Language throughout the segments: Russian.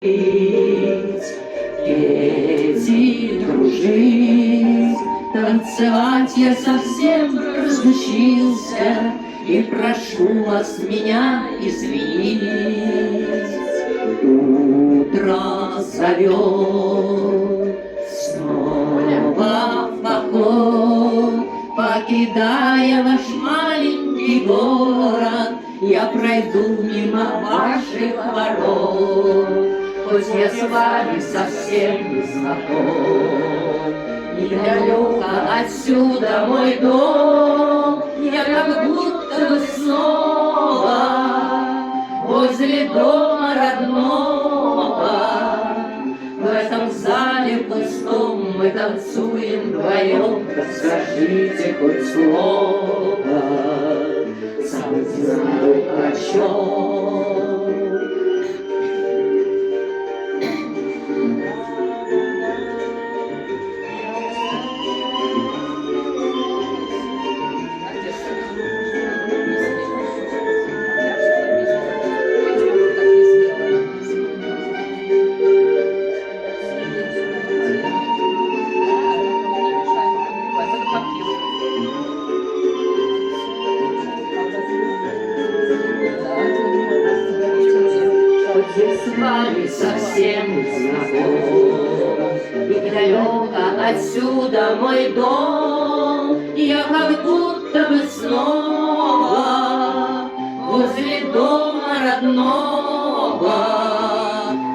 Петь и дружить, танцевать я совсем разучился, и прошу вас меня извинить. Утро зовет снова в поход, покидая ваш маленький город, я пройду мимо ваших ворот. Хоть я с вами совсем не знаком, недалеко отсюда мой дом, я как будто бы снова возле дома родного. В этом зале пустом мы танцуем вдвоем, скажите хоть слово, сам не знаю о чем. Я с вами совсем не знаком, и далеко отсюда мой дом, я как будто бы снова возле дома родного.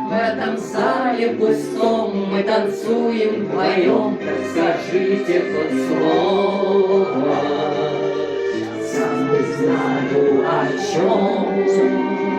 В этом зале пустом мы танцуем вдвоем, скажите хоть слово, сам не знаю о чем.